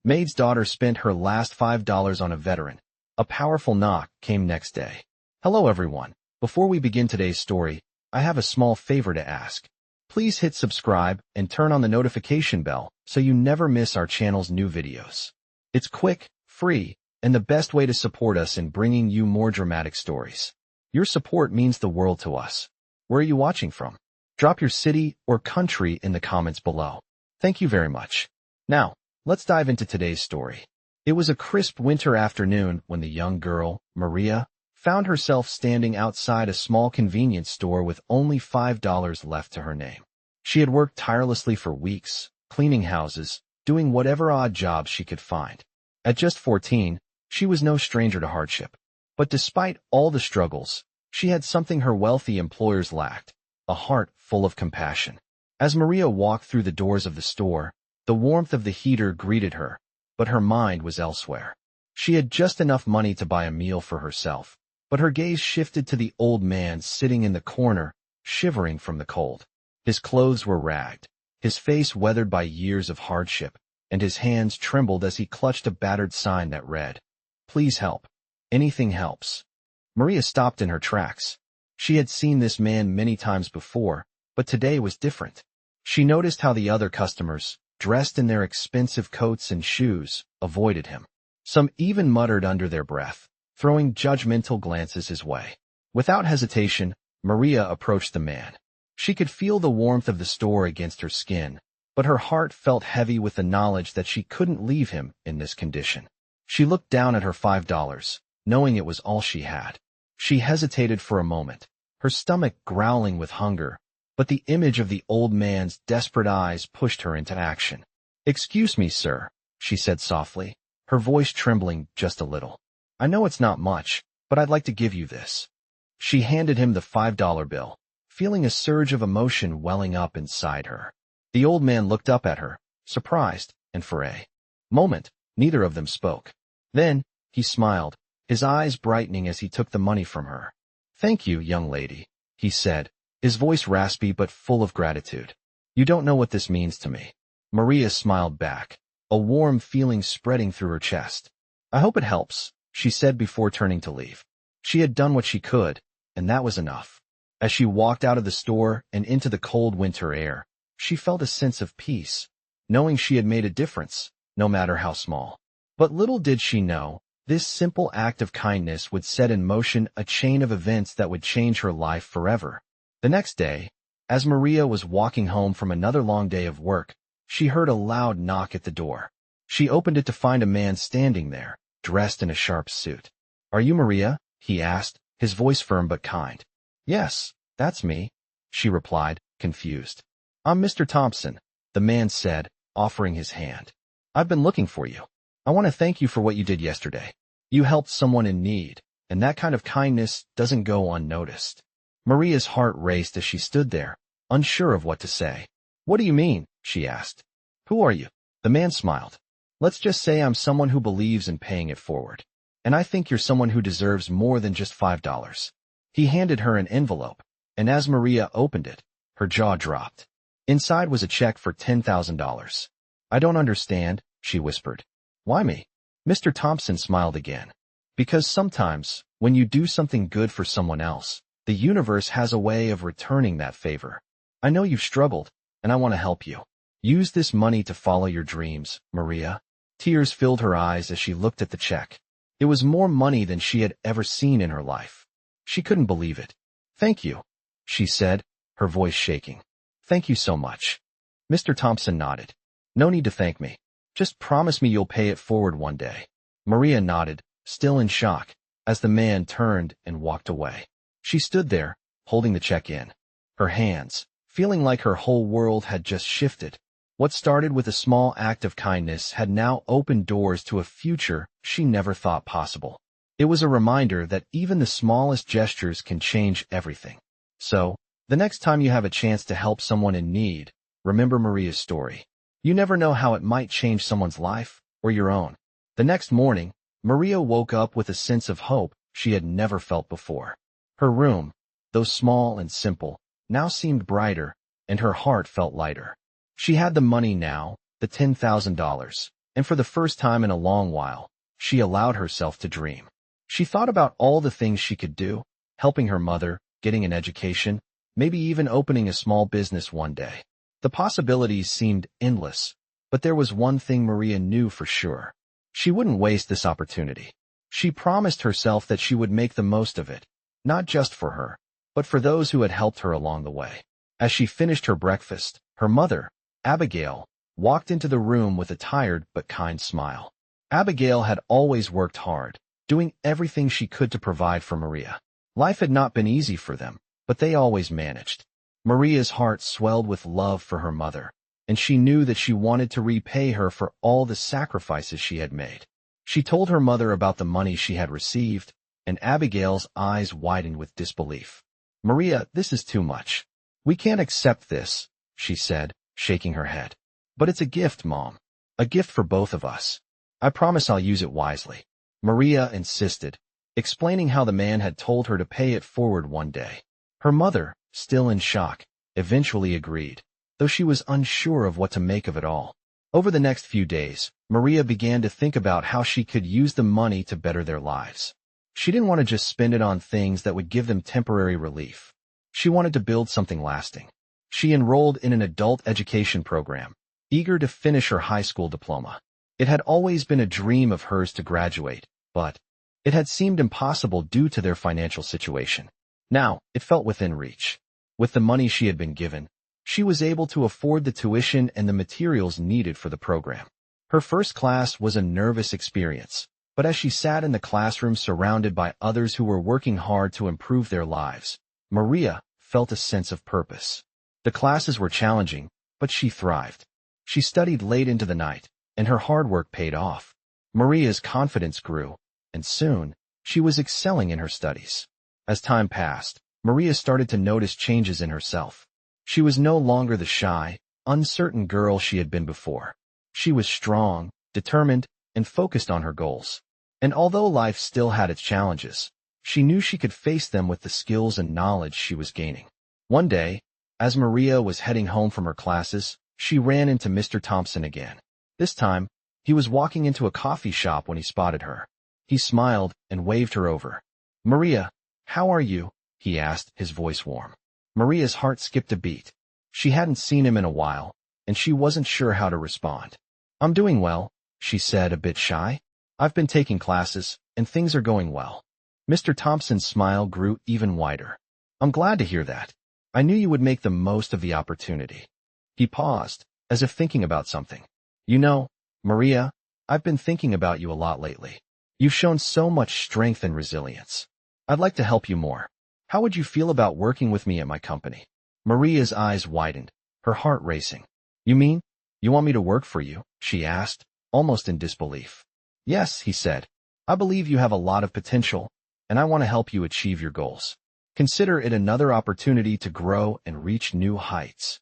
Maid's daughter spent her last $5 on a veteran. A powerful knock came next day. Hello everyone. Before we begin today's story, I have a small favor to ask. Please hit subscribe and turn on the notification bell so you never miss our channel's new videos. It's quick, free, and the best way to support us in bringing you more dramatic stories. Your support means the world to us. Where are you watching from? Drop your city or country in the comments below. Thank you very much. Now, let's dive into today's story. It was a crisp winter afternoon when the young girl, Maria, found herself standing outside a small convenience store with only $5 left to her name. She had worked tirelessly for weeks, cleaning houses, doing whatever odd jobs she could find. At just 14, she was no stranger to hardship. But despite all the struggles, she had something her wealthy employers lacked, a heart full of compassion. As Maria walked through the doors of the store, the warmth of the heater greeted her, but her mind was elsewhere. She had just enough money to buy a meal for herself, but her gaze shifted to the old man sitting in the corner, shivering from the cold. His clothes were ragged, his face weathered by years of hardship, and his hands trembled as he clutched a battered sign that read, "Please help. Anything helps." Maria stopped in her tracks. She had seen this man many times before, but today was different. She noticed how the other customers, dressed in their expensive coats and shoes, avoided him. Some even muttered under their breath, throwing judgmental glances his way. Without hesitation, Maria approached the man. She could feel the warmth of the store against her skin, but her heart felt heavy with the knowledge that she couldn't leave him in this condition. She looked down at her $5, knowing it was all she had. She hesitated for a moment, her stomach growling with hunger, but the image of the old man's desperate eyes pushed her into action. "Excuse me, sir," she said softly, her voice trembling just a little. "I know it's not much, but I'd like to give you this." She handed him the $5 bill, feeling a surge of emotion welling up inside her. The old man looked up at her, surprised, and for a moment, neither of them spoke. Then, he smiled, his eyes brightening as he took the money from her. "Thank you, young lady," he said, his voice raspy but full of gratitude. "You don't know what this means to me." Maria smiled back, a warm feeling spreading through her chest. "I hope it helps," she said before turning to leave. She had done what she could, and that was enough. As she walked out of the store and into the cold winter air, she felt a sense of peace, knowing she had made a difference, no matter how small. But little did she know, this simple act of kindness would set in motion a chain of events that would change her life forever. The next day, as Maria was walking home from another long day of work, she heard a loud knock at the door. She opened it to find a man standing there, dressed in a sharp suit. "Are you Maria?" he asked, his voice firm but kind. "Yes, that's me," she replied, confused. "I'm Mr. Thompson," the man said, offering his hand. "I've been looking for you. I want to thank you for what you did yesterday. You helped someone in need, and that kind of kindness doesn't go unnoticed." Maria's heart raced as she stood there, unsure of what to say. "What do you mean?" she asked. "Who are you?" The man smiled. "Let's just say I'm someone who believes in paying it forward. And I think you're someone who deserves more than just $5. He handed her an envelope, and as Maria opened it, her jaw dropped. Inside was a check for $10,000. "I don't understand," she whispered. "Why me?" Mr. Thompson smiled again. "Because sometimes, when you do something good for someone else, the universe has a way of returning that favor. I know you've struggled, and I want to help you. Use this money to follow your dreams, Maria." Tears filled her eyes as she looked at the check. It was more money than she had ever seen in her life. She couldn't believe it. "Thank you," she said, her voice shaking. "Thank you so much." Mr. Thompson nodded. "No need to thank me. Just promise me you'll pay it forward one day." Maria nodded, still in shock, as the man turned and walked away. She stood there, holding the check in her hands, feeling like her whole world had just shifted. What started with a small act of kindness had now opened doors to a future she never thought possible. It was a reminder that even the smallest gestures can change everything. So, the next time you have a chance to help someone in need, remember Maria's story. You never know how it might change someone's life, or your own. The next morning, Maria woke up with a sense of hope she had never felt before. Her room, though small and simple, now seemed brighter, and her heart felt lighter. She had the money now, the $10,000, And for the first time in a long while, she allowed herself to dream. She thought about all the things she could do, helping her mother, getting an education, maybe even opening a small business one day. The possibilities seemed endless, but there was one thing Maria knew for sure. She wouldn't waste this opportunity. She promised herself that she would make the most of it, not just for her, but for those who had helped her along the way. As she finished her breakfast, her mother, Abigail, walked into the room with a tired but kind smile. Abigail had always worked hard, doing everything she could to provide for Maria. Life had not been easy for them, but they always managed. Maria's heart swelled with love for her mother, and she knew that she wanted to repay her for all the sacrifices she had made. She told her mother about the money she had received, and Abigail's eyes widened with disbelief. "Maria, this is too much. We can't accept this," she said, shaking her head. "But it's a gift, Mom. A gift for both of us. I promise I'll use it wisely." Maria insisted, explaining how the man had told her to pay it forward one day. Her mother, still in shock, eventually agreed, though she was unsure of what to make of it all. Over the next few days, Maria began to think about how she could use the money to better their lives. She didn't want to just spend it on things that would give them temporary relief. She wanted to build something lasting. She enrolled in an adult education program, eager to finish her high school diploma. It had always been a dream of hers to graduate, but it had seemed impossible due to their financial situation. Now, it felt within reach. With the money she had been given, she was able to afford the tuition and the materials needed for the program. Her first class was a nervous experience, but as she sat in the classroom surrounded by others who were working hard to improve their lives, Maria felt a sense of purpose. The classes were challenging, but she thrived. She studied late into the night, and her hard work paid off. Maria's confidence grew, and soon, she was excelling in her studies. As time passed, Maria started to notice changes in herself. She was no longer the shy, uncertain girl she had been before. She was strong, determined, and focused on her goals. And although life still had its challenges, she knew she could face them with the skills and knowledge she was gaining. One day, as Maria was heading home from her classes, she ran into Mr. Thompson again. This time, he was walking into a coffee shop when he spotted her. He smiled and waved her over. "Maria, how are you?" he asked, his voice warm. Maria's heart skipped a beat. She hadn't seen him in a while, and she wasn't sure how to respond. "I'm doing well," she said, a bit shy. "I've been taking classes, and things are going well." Mr. Thompson's smile grew even wider. "I'm glad to hear that. I knew you would make the most of the opportunity." He paused, as if thinking about something. "You know, Maria, I've been thinking about you a lot lately. You've shown so much strength and resilience. I'd like to help you more. How would you feel about working with me at my company?" Maria's eyes widened, her heart racing. "You mean, you want me to work for you?" she asked, almost in disbelief. "Yes," he said. "I believe you have a lot of potential, and I want to help you achieve your goals. Consider it another opportunity to grow and reach new heights."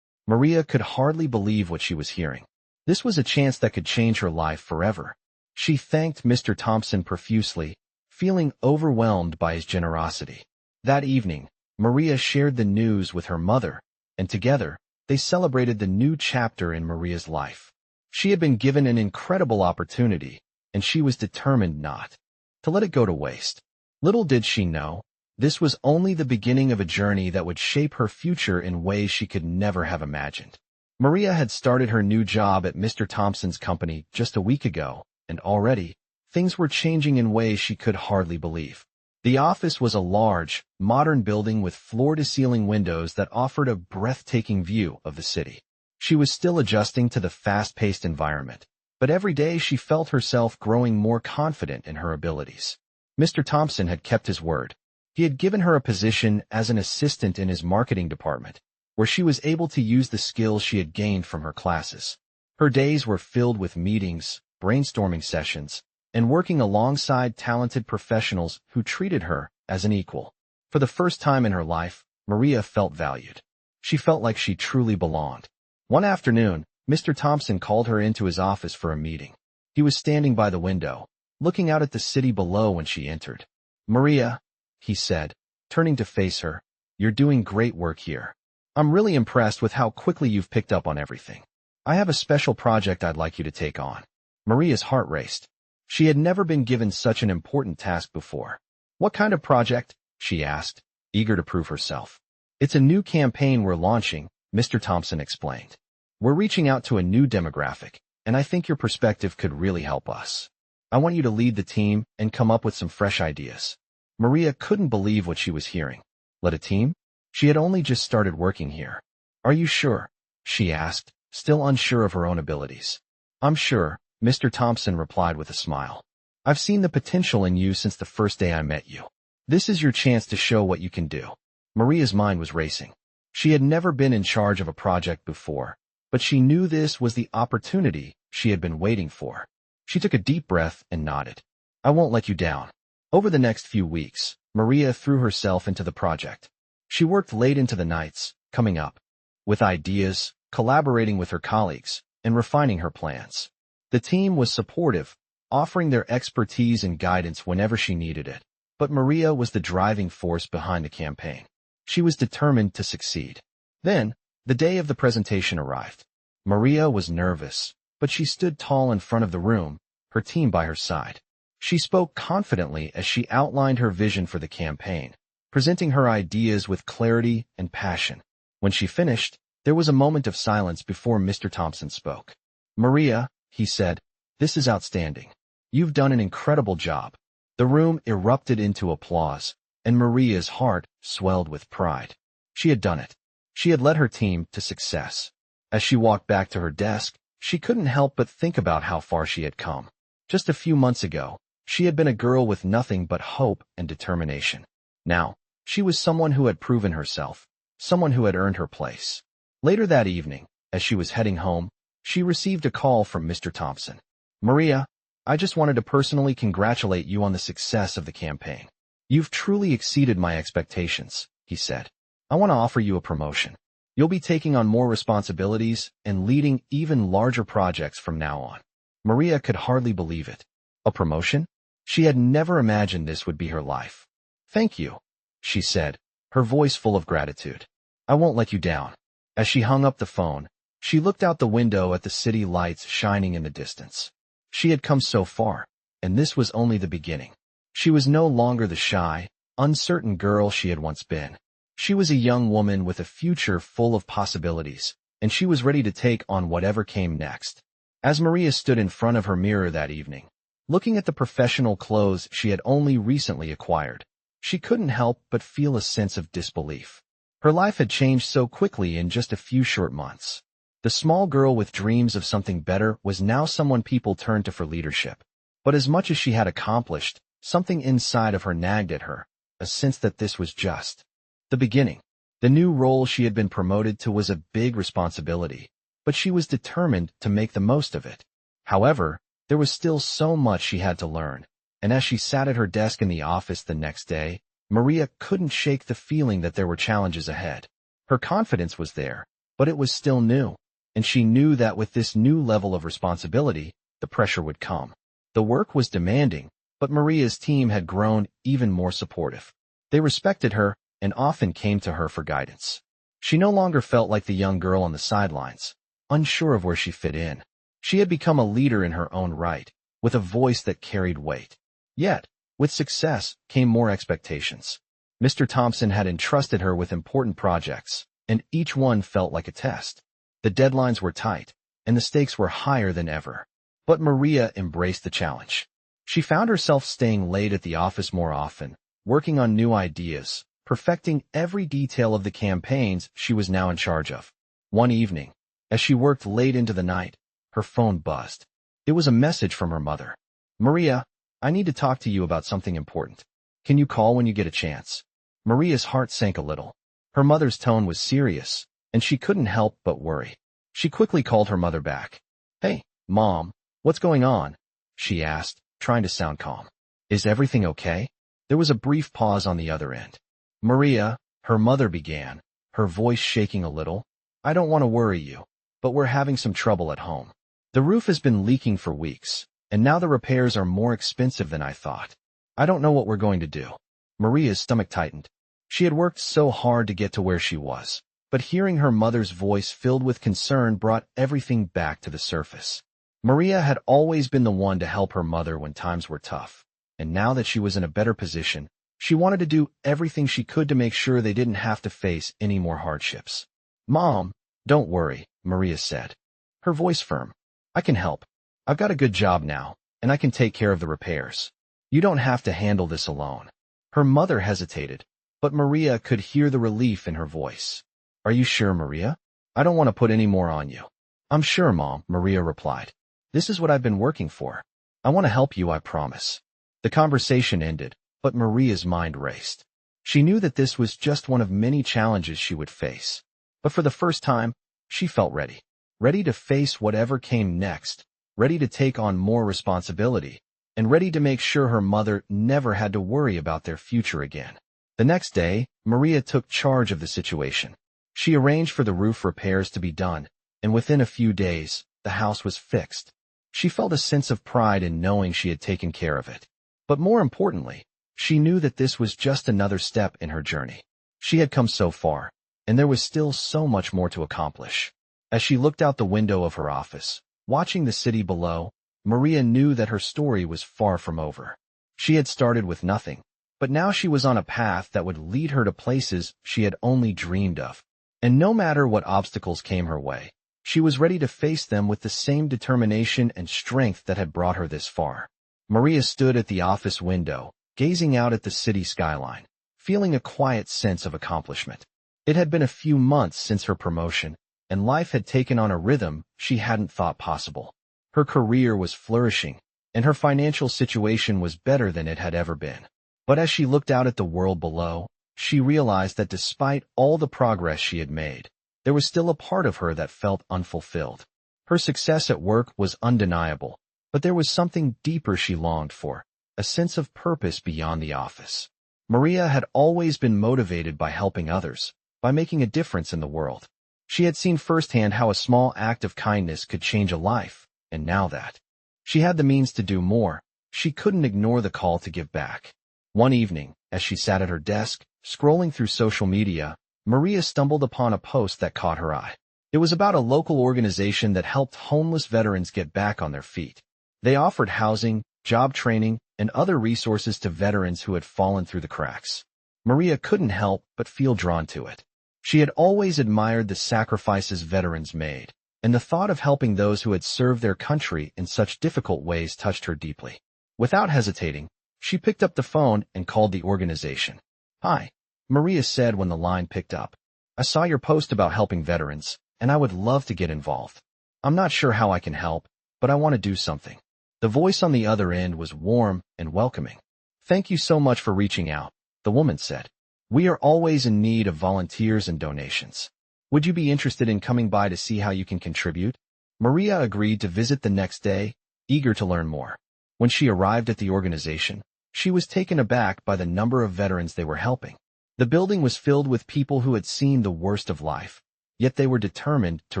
Maria could hardly believe what she was hearing. This was a chance that could change her life forever. She thanked Mr. Thompson profusely, feeling overwhelmed by his generosity. That evening, Maria shared the news with her mother, and together, they celebrated the new chapter in Maria's life. She had been given an incredible opportunity, and she was determined not to let it go to waste. Little did she know, this was only the beginning of a journey that would shape her future in ways she could never have imagined. Maria had started her new job at Mr. Thompson's company just a week ago, and already, things were changing in ways she could hardly believe. The office was a large, modern building with floor-to-ceiling windows that offered a breathtaking view of the city. She was still adjusting to the fast-paced environment, but every day she felt herself growing more confident in her abilities. Mr. Thompson had kept his word. He had given her a position as an assistant in his marketing department, where she was able to use the skills she had gained from her classes. Her days were filled with meetings, brainstorming sessions, and working alongside talented professionals who treated her as an equal. For the first time in her life, Maria felt valued. She felt like she truly belonged. One afternoon, Mr. Thompson called her into his office for a meeting. He was standing by the window, looking out at the city below when she entered. "Maria," he said, turning to face her, "you're doing great work here. I'm really impressed with how quickly you've picked up on everything. I have a special project I'd like you to take on." Maria's heart raced. She had never been given such an important task before. What kind of project? She asked, eager to prove herself. It's a new campaign we're launching, Mr. Thompson explained. We're reaching out to a new demographic, and I think your perspective could really help us. I want you to lead the team and come up with some fresh ideas. Maria couldn't believe what she was hearing. Lead a team? She had only just started working here. Are you sure? She asked, still unsure of her own abilities. I'm sure, Mr. Thompson replied with a smile. I've seen the potential in you since the first day I met you. This is your chance to show what you can do. Maria's mind was racing. She had never been in charge of a project before, but she knew this was the opportunity she had been waiting for. She took a deep breath and nodded. I won't let you down. Over the next few weeks, Maria threw herself into the project. She worked late into the nights, coming up with ideas, collaborating with her colleagues, and refining her plans. The team was supportive, offering their expertise and guidance whenever she needed it. But Maria was the driving force behind the campaign. She was determined to succeed. Then, the day of the presentation arrived. Maria was nervous, but she stood tall in front of the room, her team by her side. She spoke confidently as she outlined her vision for the campaign, presenting her ideas with clarity and passion. When she finished, there was a moment of silence before Mr. Thompson spoke. Maria, he said, this is outstanding. You've done an incredible job. The room erupted into applause, and Maria's heart swelled with pride. She had done it. She had led her team to success. As she walked back to her desk, she couldn't help but think about how far she had come. Just a few months ago, she had been a girl with nothing but hope and determination. Now, she was someone who had proven herself, someone who had earned her place. Later that evening, as she was heading home, she received a call from Mr. Thompson. Maria, I just wanted to personally congratulate you on the success of the campaign. You've truly exceeded my expectations, he said. I want to offer you a promotion. You'll be taking on more responsibilities and leading even larger projects from now on. Maria could hardly believe it. A promotion? She had never imagined this would be her life. Thank you, she said, her voice full of gratitude. I won't let you down. As she hung up the phone, she looked out the window at the city lights shining in the distance. She had come so far, and this was only the beginning. She was no longer the shy, uncertain girl she had once been. She was a young woman with a future full of possibilities, and she was ready to take on whatever came next. As Maria stood in front of her mirror that evening, looking at the professional clothes she had only recently acquired, she couldn't help but feel a sense of disbelief. Her life had changed so quickly in just a few short months. The small girl with dreams of something better was now someone people turned to for leadership. But as much as she had accomplished, something inside of her nagged at her, a sense that this was just the beginning. The new role she had been promoted to was a big responsibility, but she was determined to make the most of it. However, there was still so much she had to learn, and as she sat at her desk in the office the next day, Maria couldn't shake the feeling that there were challenges ahead. Her confidence was there, but it was still new, and she knew that with this new level of responsibility, the pressure would come. The work was demanding, but Maria's team had grown even more supportive. They respected her and often came to her for guidance. She no longer felt like the young girl on the sidelines, unsure of where she fit in. She had become a leader in her own right, with a voice that carried weight. Yet, with success came more expectations. Mr. Thompson had entrusted her with important projects, and each one felt like a test. The deadlines were tight, and the stakes were higher than ever. But Maria embraced the challenge. She found herself staying late at the office more often, working on new ideas, perfecting every detail of the campaigns she was now in charge of. One evening, as she worked late into the night, her phone buzzed. It was a message from her mother. Maria, I need to talk to you about something important. Can you call when you get a chance? Maria's heart sank a little. Her mother's tone was serious, and she couldn't help but worry. She quickly called her mother back. Hey, Mom, what's going on? She asked, trying to sound calm. Is everything okay? There was a brief pause on the other end. Maria, her mother began, her voice shaking a little. I don't want to worry you, but we're having some trouble at home. The roof has been leaking for weeks, and now the repairs are more expensive than I thought. I don't know what we're going to do. Maria's stomach tightened. She had worked so hard to get to where she was, but hearing her mother's voice filled with concern brought everything back to the surface. Maria had always been the one to help her mother when times were tough, and now that she was in a better position, she wanted to do everything she could to make sure they didn't have to face any more hardships. "Mom, don't worry," Maria said, her voice firm. "I can help. I've got a good job now, and I can take care of the repairs. You don't have to handle this alone." Her mother hesitated, but Maria could hear the relief in her voice. "Are you sure, Maria? I don't want to put any more on you." "I'm sure, Mom," Maria replied. "This is what I've been working for. I want to help you, I promise." The conversation ended, but Maria's mind raced. She knew that this was just one of many challenges she would face. But for the first time, she felt ready. Ready to face whatever came next, ready to take on more responsibility, and ready to make sure her mother never had to worry about their future again. The next day, Maria took charge of the situation. She arranged for the roof repairs to be done, and within a few days, the house was fixed. She felt a sense of pride in knowing she had taken care of it. But more importantly, she knew that this was just another step in her journey. She had come so far, and there was still so much more to accomplish. As she looked out the window of her office, watching the city below, Maria knew that her story was far from over. She had started with nothing, but now she was on a path that would lead her to places she had only dreamed of. And no matter what obstacles came her way, she was ready to face them with the same determination and strength that had brought her this far. Maria stood at the office window, gazing out at the city skyline, feeling a quiet sense of accomplishment. It had been a few months since her promotion, and life had taken on a rhythm she hadn't thought possible. Her career was flourishing, and her financial situation was better than it had ever been. But as she looked out at the world below, she realized that despite all the progress she had made, there was still a part of her that felt unfulfilled. Her success at work was undeniable, but there was something deeper she longed for, a sense of purpose beyond the office. Maria had always been motivated by helping others, by making a difference in the world. She had seen firsthand how a small act of kindness could change a life, and now that she had the means to do more, she couldn't ignore the call to give back. One evening, as she sat at her desk, scrolling through social media, Maria stumbled upon a post that caught her eye. It was about a local organization that helped homeless veterans get back on their feet. They offered housing, job training, and other resources to veterans who had fallen through the cracks. Maria couldn't help but feel drawn to it. She had always admired the sacrifices veterans made, and the thought of helping those who had served their country in such difficult ways touched her deeply. Without hesitating, she picked up the phone and called the organization. "Hi," Maria said when the line picked up. "I saw your post about helping veterans, and I would love to get involved. I'm not sure how I can help, but I want to do something." The voice on the other end was warm and welcoming. "Thank you so much for reaching out," the woman said. "We are always in need of volunteers and donations. Would you be interested in coming by to see how you can contribute?" Maria agreed to visit the next day, eager to learn more. When she arrived at the organization, she was taken aback by the number of veterans they were helping. The building was filled with people who had seen the worst of life, yet they were determined to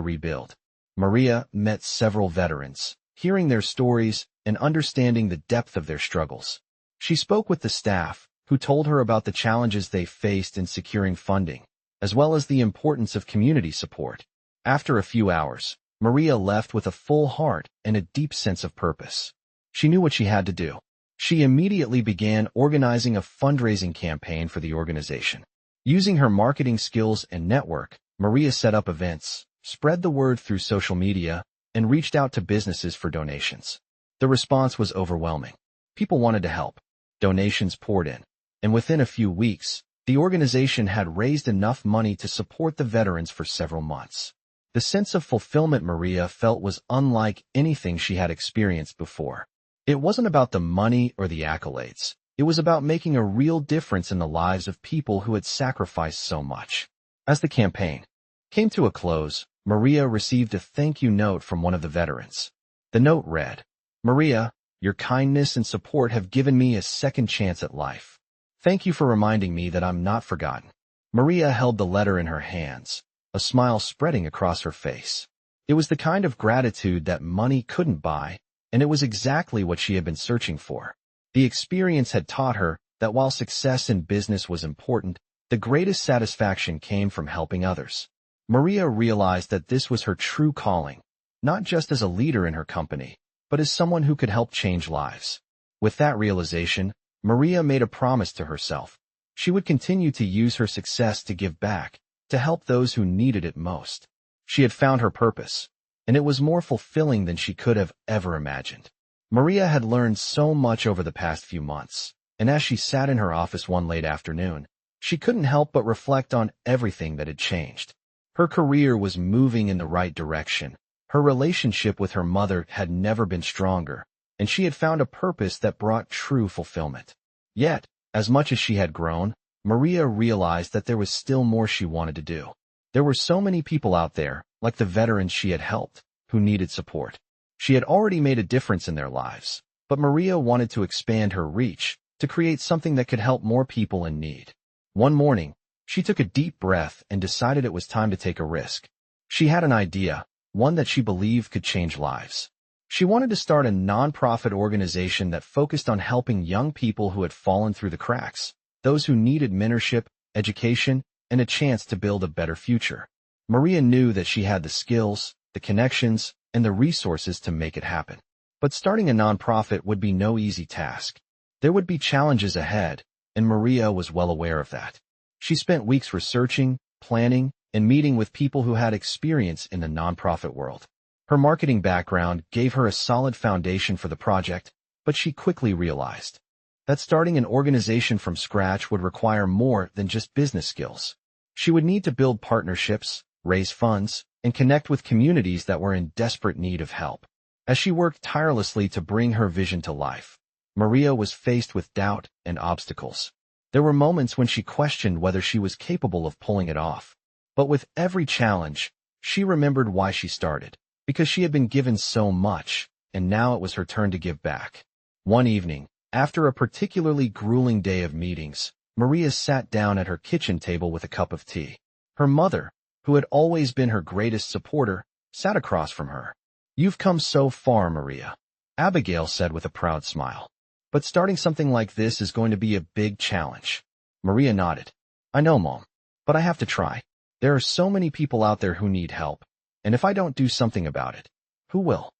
rebuild. Maria met several veterans, hearing their stories and understanding the depth of their struggles. She spoke with the staff, who told her about the challenges they faced in securing funding, as well as the importance of community support. After a few hours, Maria left with a full heart and a deep sense of purpose. She knew what she had to do. She immediately began organizing a fundraising campaign for the organization. Using her marketing skills and network, Maria set up events, spread the word through social media, and reached out to businesses for donations. The response was overwhelming. People wanted to help. Donations poured in, and within a few weeks, the organization had raised enough money to support the veterans for several months. The sense of fulfillment Maria felt was unlike anything she had experienced before. It wasn't about the money or the accolades. It was about making a real difference in the lives of people who had sacrificed so much. As the campaign came to a close, Maria received a thank you note from one of the veterans. The note read, "Maria, your kindness and support have given me a second chance at life. Thank you for reminding me that I'm not forgotten." Maria held the letter in her hands, a smile spreading across her face. It was the kind of gratitude that money couldn't buy, and it was exactly what she had been searching for. The experience had taught her that while success in business was important, the greatest satisfaction came from helping others. Maria realized that this was her true calling, not just as a leader in her company, but as someone who could help change lives. With that realization, Maria made a promise to herself. She would continue to use her success to give back, to help those who needed it most. She had found her purpose, and it was more fulfilling than she could have ever imagined. Maria had learned so much over the past few months, and as she sat in her office one late afternoon, she couldn't help but reflect on everything that had changed. Her career was moving in the right direction. Her relationship with her mother had never been stronger, and she had found a purpose that brought true fulfillment. Yet, as much as she had grown, Maria realized that there was still more she wanted to do. There were so many people out there, like the veterans she had helped, who needed support. She had already made a difference in their lives, but Maria wanted to expand her reach, to create something that could help more people in need. One morning, she took a deep breath and decided it was time to take a risk. She had an idea, one that she believed could change lives. She wanted to start a nonprofit organization that focused on helping young people who had fallen through the cracks, those who needed mentorship, education, and a chance to build a better future. Maria knew that she had the skills, the connections, and the resources to make it happen. But starting a nonprofit would be no easy task. There would be challenges ahead, and Maria was well aware of that. She spent weeks researching, planning, and meeting with people who had experience in the nonprofit world. Her marketing background gave her a solid foundation for the project, but she quickly realized that starting an organization from scratch would require more than just business skills. She would need to build partnerships, raise funds, and connect with communities that were in desperate need of help. As she worked tirelessly to bring her vision to life, Maria was faced with doubt and obstacles. There were moments when she questioned whether she was capable of pulling it off. But with every challenge, she remembered why she started, because she had been given so much, and now it was her turn to give back. One evening, after a particularly grueling day of meetings, Maria sat down at her kitchen table with a cup of tea. Her mother, who had always been her greatest supporter, sat across from her. "You've come so far, Maria," Abigail said with a proud smile. "But starting something like this is going to be a big challenge." Maria nodded. "I know, Mom, but I have to try. There are so many people out there who need help, and if I don't do something about it, who will?"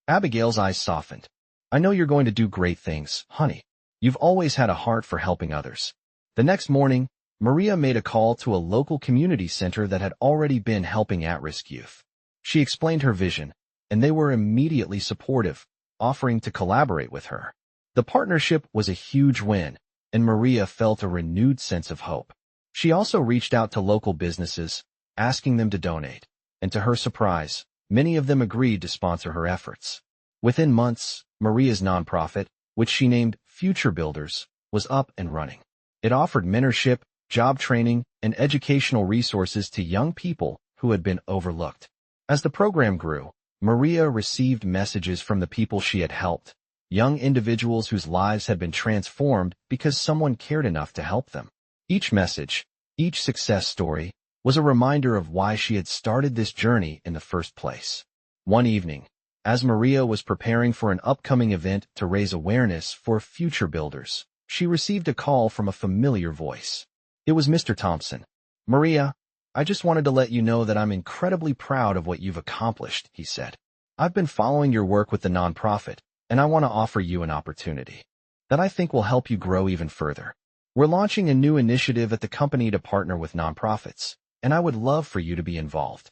Abigail's eyes softened. "I know you're going to do great things, honey. You've always had a heart for helping others." The next morning, Maria made a call to a local community center that had already been helping at-risk youth. She explained her vision, and they were immediately supportive, offering to collaborate with her. The partnership was a huge win, and Maria felt a renewed sense of hope. She also reached out to local businesses, asking them to donate, and to her surprise, many of them agreed to sponsor her efforts. Within months, Maria's nonprofit, which she named Future Builders, was up and running. It offered mentorship, job training, and educational resources to young people who had been overlooked. As the program grew, Maria received messages from the people she had helped, young individuals whose lives had been transformed because someone cared enough to help them. Each message, each success story, was a reminder of why she had started this journey in the first place. One evening, as Maria was preparing for an upcoming event to raise awareness for Future Builders, she received a call from a familiar voice. It was Mr. Thompson. "Maria, I just wanted to let you know that I'm incredibly proud of what you've accomplished," he said. "I've been following your work with the nonprofit, and I want to offer you an opportunity that I think will help you grow even further. We're launching a new initiative at the company to partner with nonprofits, and I would love for you to be involved."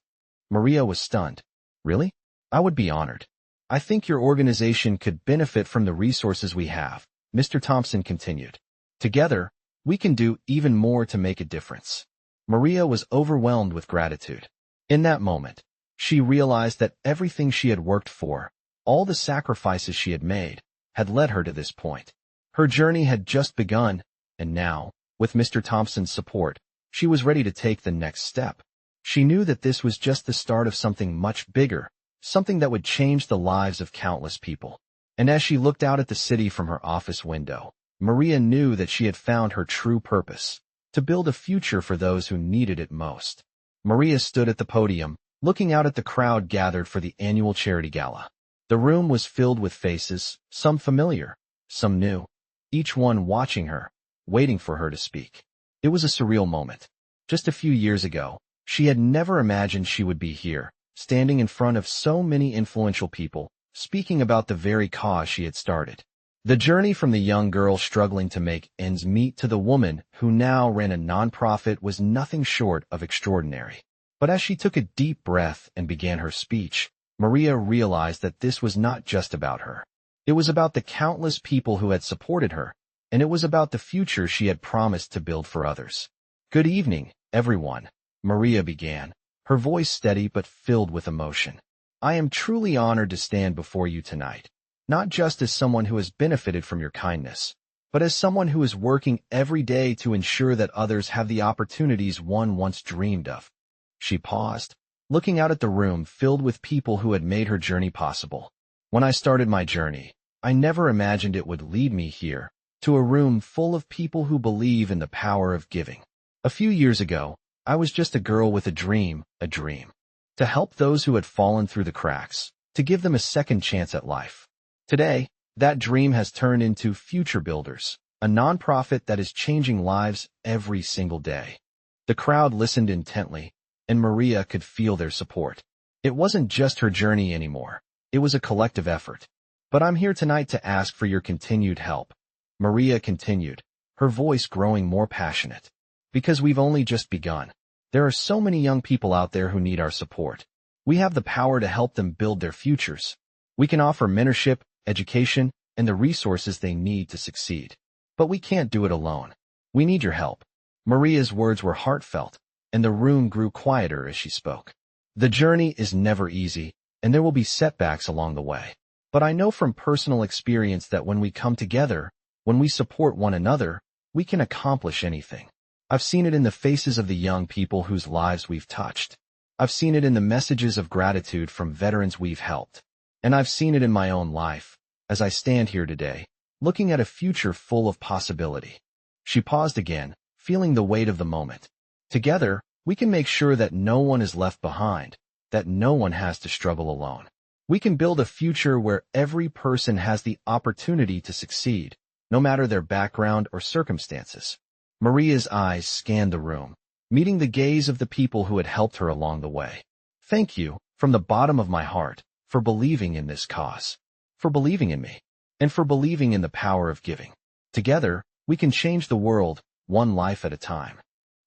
Maria was stunned. "Really? I would be honored. I think your organization could benefit from the resources we have," Mr. Thompson continued. "Together, we can do even more to make a difference." Maria was overwhelmed with gratitude. In that moment, she realized that everything she had worked for, all the sacrifices she had made, had led her to this point. Her journey had just begun, and now, with Mr. Thompson's support, she was ready to take the next step. She knew that this was just the start of something much bigger, something that would change the lives of countless people. And as she looked out at the city from her office window, Maria knew that she had found her true purpose, to build a future for those who needed it most. Maria stood at the podium, looking out at the crowd gathered for the annual charity gala. The room was filled with faces, some familiar, some new, each one watching her, waiting for her to speak. It was a surreal moment. Just a few years ago, she had never imagined she would be here, standing in front of so many influential people, speaking about the very cause she had started. The journey from the young girl struggling to make ends meet to the woman who now ran a nonprofit was nothing short of extraordinary. But as she took a deep breath and began her speech, Maria realized that this was not just about her. It was about the countless people who had supported her, and it was about the future she had promised to build for others. "Good evening, everyone," Maria began, her voice steady but filled with emotion. "I am truly honored to stand before you tonight, not just as someone who has benefited from your kindness, but as someone who is working every day to ensure that others have the opportunities one once dreamed of." She paused, looking out at the room filled with people who had made her journey possible. "When I started my journey, I never imagined it would lead me here, to a room full of people who believe in the power of giving. A few years ago, I was just a girl with a dream, to help those who had fallen through the cracks, to give them a second chance at life. Today, that dream has turned into Future Builders, a nonprofit that is changing lives every single day." The crowd listened intently, and Maria could feel their support. It wasn't just her journey anymore. It was a collective effort. "But I'm here tonight to ask for your continued help," Maria continued, her voice growing more passionate. "Because we've only just begun. There are so many young people out there who need our support. We have the power to help them build their futures. We can offer mentorship, education, and the resources they need to succeed. But we can't do it alone. We need your help." Maria's words were heartfelt, and the room grew quieter as she spoke. "The journey is never easy, and there will be setbacks along the way. But I know from personal experience that when we come together, when we support one another, we can accomplish anything. I've seen it in the faces of the young people whose lives we've touched. I've seen it in the messages of gratitude from veterans we've helped. And I've seen it in my own life, as I stand here today, looking at a future full of possibility." She paused again, feeling the weight of the moment. "Together, we can make sure that no one is left behind, that no one has to struggle alone. We can build a future where every person has the opportunity to succeed, no matter their background or circumstances." Maria's eyes scanned the room, meeting the gaze of the people who had helped her along the way. "Thank you, from the bottom of my heart, for believing in this cause, for believing in me, and for believing in the power of giving. Together, we can change the world, one life at a time."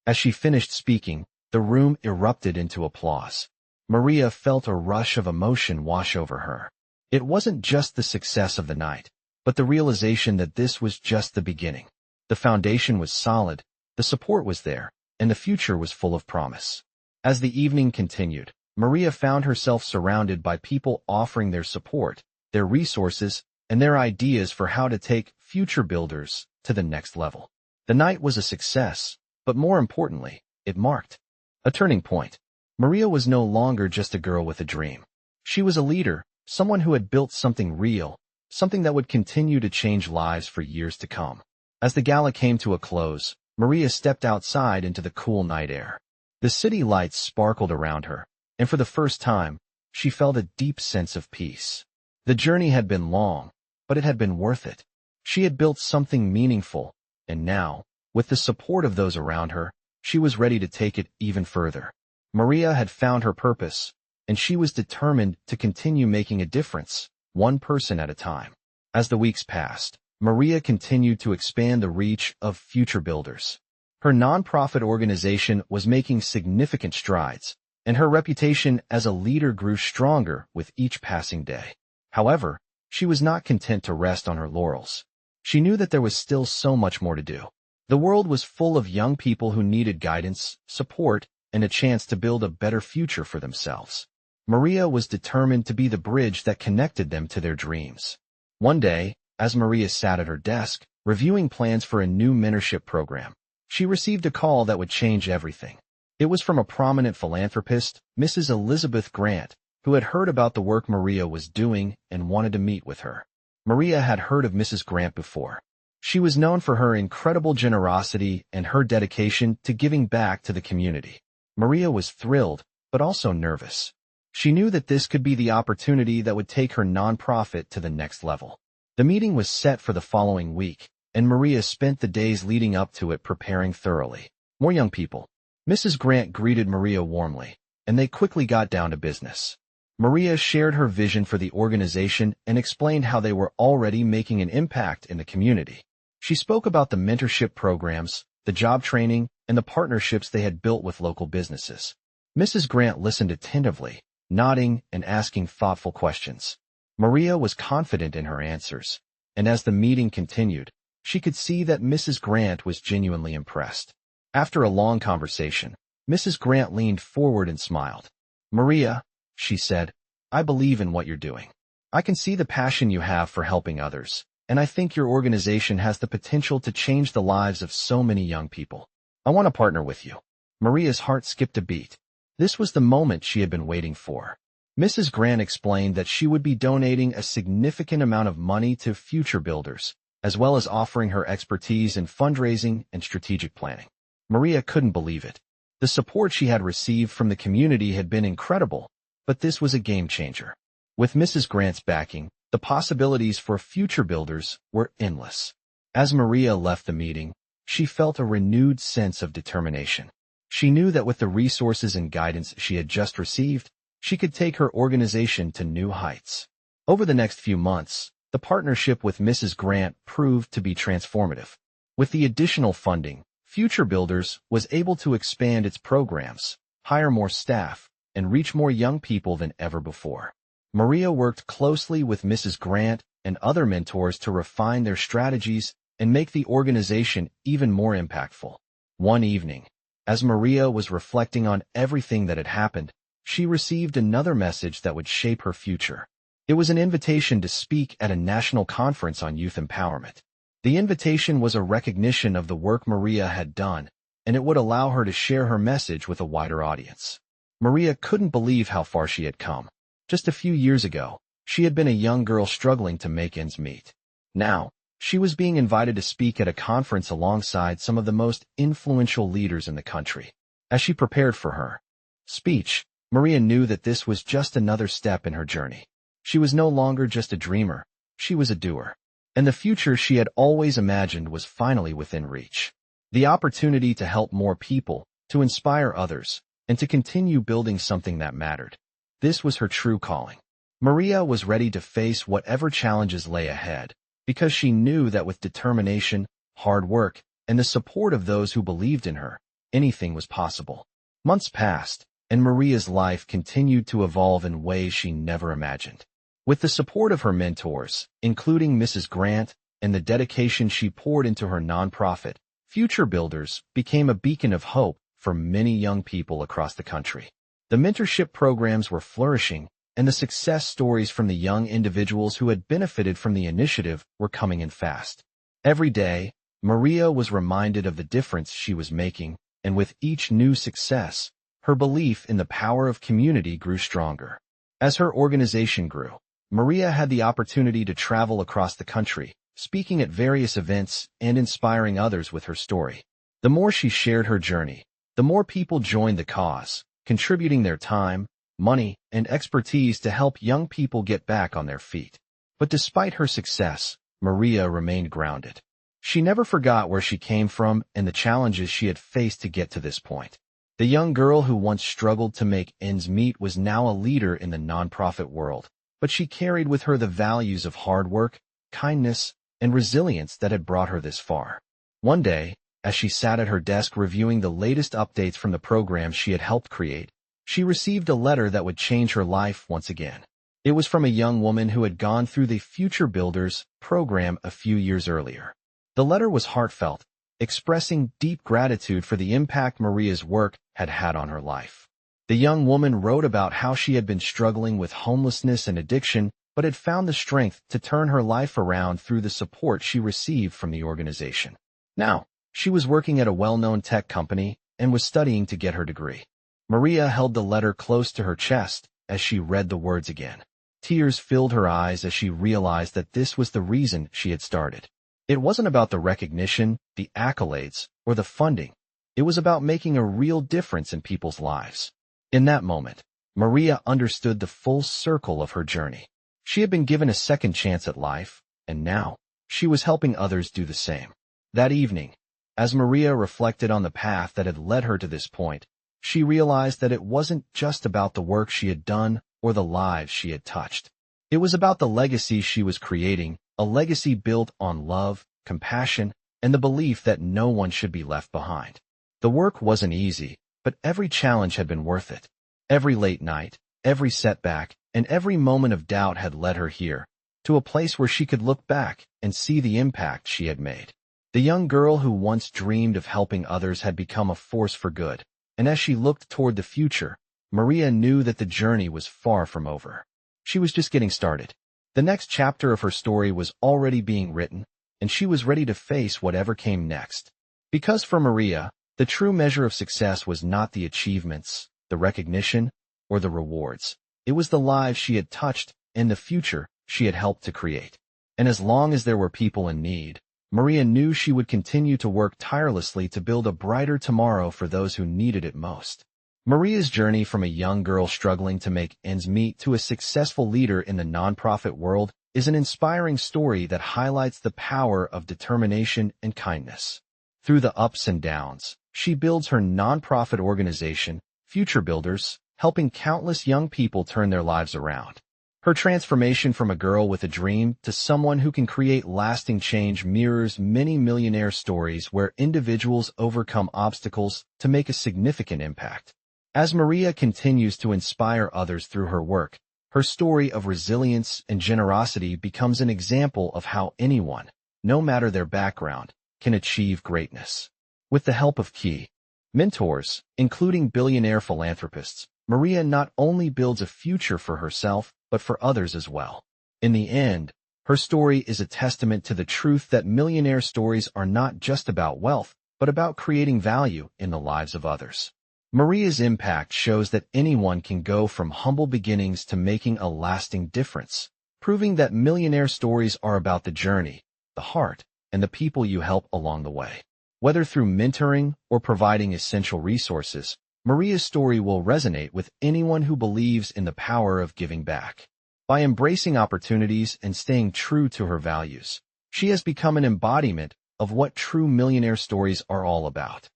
As she finished speaking, the room erupted into applause. Maria felt a rush of emotion wash over her. It wasn't just the success of the night, but the realization that this was just the beginning. The foundation was solid, the support was there, and the future was full of promise. As the evening continued, Maria found herself surrounded by people offering their support, their resources, and their ideas for how to take Future Builders to the next level. The night was a success, but more importantly, it marked a turning point. Maria was no longer just a girl with a dream. She was a leader, someone who had built something real, something that would continue to change lives for years to come. As the gala came to a close, Maria stepped outside into the cool night air. The city lights sparkled around her, and for the first time, she felt a deep sense of peace. The journey had been long, but it had been worth it. She had built something meaningful, and now, with the support of those around her, she was ready to take it even further. Maria had found her purpose, and she was determined to continue making a difference, one person at a time. As the weeks passed, Maria continued to expand the reach of Future Builders. Her nonprofit organization was making significant strides, and her reputation as a leader grew stronger with each passing day. However, she was not content to rest on her laurels. She knew that there was still so much more to do. The world was full of young people who needed guidance, support, and a chance to build a better future for themselves. Maria was determined to be the bridge that connected them to their dreams. One day, as Maria sat at her desk, reviewing plans for a new mentorship program, she received a call that would change everything. It was from a prominent philanthropist, Mrs. Elizabeth Grant, who had heard about the work Maria was doing and wanted to meet with her. Maria had heard of Mrs. Grant before. She was known for her incredible generosity and her dedication to giving back to the community. Maria was thrilled, but also nervous. She knew that this could be the opportunity that would take her nonprofit to the next level. The meeting was set for the following week, and Maria spent the days leading up to it preparing thoroughly. More young people. Mrs. Grant greeted Maria warmly, and they quickly got down to business. Maria shared her vision for the organization and explained how they were already making an impact in the community. She spoke about the mentorship programs, the job training, and the partnerships they had built with local businesses. Mrs. Grant listened attentively, nodding and asking thoughtful questions. Maria was confident in her answers, and as the meeting continued, she could see that Mrs. Grant was genuinely impressed. After a long conversation, Mrs. Grant leaned forward and smiled. "Maria," she said, "I believe in what you're doing. I can see the passion you have for helping others, and I think your organization has the potential to change the lives of so many young people. I want to partner with you." Maria's heart skipped a beat. This was the moment she had been waiting for. Mrs. Grant explained that she would be donating a significant amount of money to future builders, as well as offering her expertise in fundraising and strategic planning. Maria couldn't believe it. The support she had received from the community had been incredible, but this was a game changer. With Mrs. Grant's backing, the possibilities for future builders were endless. As Maria left the meeting, she felt a renewed sense of determination. She knew that with the resources and guidance she had just received, she could take her organization to new heights. Over the next few months, the partnership with Mrs. Grant proved to be transformative. With the additional funding, Future Builders was able to expand its programs, hire more staff, and reach more young people than ever before. Maria worked closely with Mrs. Grant and other mentors to refine their strategies and make the organization even more impactful. One evening, as Maria was reflecting on everything that had happened, she received another message that would shape her future. It was an invitation to speak at a national conference on youth empowerment. The invitation was a recognition of the work Maria had done, and it would allow her to share her message with a wider audience. Maria couldn't believe how far she had come. Just a few years ago, she had been a young girl struggling to make ends meet. Now, she was being invited to speak at a conference alongside some of the most influential leaders in the country. As she prepared for her speech, Maria knew that this was just another step in her journey. She was no longer just a dreamer, she was a doer. And the future she had always imagined was finally within reach. The opportunity to help more people, to inspire others, and to continue building something that mattered. This was her true calling. Maria was ready to face whatever challenges lay ahead, because she knew that with determination, hard work, and the support of those who believed in her, anything was possible. Months passed, and Maria's life continued to evolve in ways she never imagined. With the support of her mentors, including Mrs. Grant, and the dedication she poured into her nonprofit, Future Builders became a beacon of hope for many young people across the country. The mentorship programs were flourishing, and the success stories from the young individuals who had benefited from the initiative were coming in fast. Every day, Maria was reminded of the difference she was making, and with each new success, her belief in the power of community grew stronger. As her organization grew, Maria had the opportunity to travel across the country, speaking at various events and inspiring others with her story. The more she shared her journey, the more people joined the cause, contributing their time, money, and expertise to help young people get back on their feet. But despite her success, Maria remained grounded. She never forgot where she came from and the challenges she had faced to get to this point. The young girl who once struggled to make ends meet was now a leader in the nonprofit world, but she carried with her the values of hard work, kindness, and resilience that had brought her this far. One day, as she sat at her desk reviewing the latest updates from the programs she had helped create, she received a letter that would change her life once again. It was from a young woman who had gone through the Future Builders program a few years earlier. The letter was heartfelt, expressing deep gratitude for the impact Maria's work had had on her life. The young woman wrote about how she had been struggling with homelessness and addiction, but had found the strength to turn her life around through the support she received from the organization. Now, she was working at a well-known tech company and was studying to get her degree. Maria held the letter close to her chest as she read the words again. Tears filled her eyes as she realized that this was the reason she had started. It wasn't about the recognition, the accolades, or the funding. It was about making a real difference in people's lives. In that moment, Maria understood the full circle of her journey. She had been given a second chance at life, and now, she was helping others do the same. That evening, as Maria reflected on the path that had led her to this point, she realized that it wasn't just about the work she had done or the lives she had touched. It was about the legacy she was creating, a legacy built on love, compassion, and the belief that no one should be left behind. The work wasn't easy, but every challenge had been worth it. Every late night, every setback, and every moment of doubt had led her here, to a place where she could look back and see the impact she had made. The young girl who once dreamed of helping others had become a force for good, and as she looked toward the future, Maria knew that the journey was far from over. She was just getting started. The next chapter of her story was already being written, and she was ready to face whatever came next. Because for Maria, the true measure of success was not the achievements, the recognition, or the rewards. It was the lives she had touched and the future she had helped to create. And as long as there were people in need, Maria knew she would continue to work tirelessly to build a brighter tomorrow for those who needed it most. Maria's journey from a young girl struggling to make ends meet to a successful leader in the nonprofit world is an inspiring story that highlights the power of determination and kindness. Through the ups and downs, she builds her nonprofit organization, Future Builders, helping countless young people turn their lives around. Her transformation from a girl with a dream to someone who can create lasting change mirrors many millionaire stories where individuals overcome obstacles to make a significant impact. As Maria continues to inspire others through her work, her story of resilience and generosity becomes an example of how anyone, no matter their background, can achieve greatness. With the help of key mentors, including billionaire philanthropists, Maria not only builds a future for herself, but for others as well. In the end, her story is a testament to the truth that millionaire stories are not just about wealth, but about creating value in the lives of others. Maria's impact shows that anyone can go from humble beginnings to making a lasting difference, proving that millionaire stories are about the journey, the heart, and the people you help along the way. Whether through mentoring or providing essential resources, Maria's story will resonate with anyone who believes in the power of giving back. By embracing opportunities and staying true to her values, she has become an embodiment of what true millionaire stories are all about.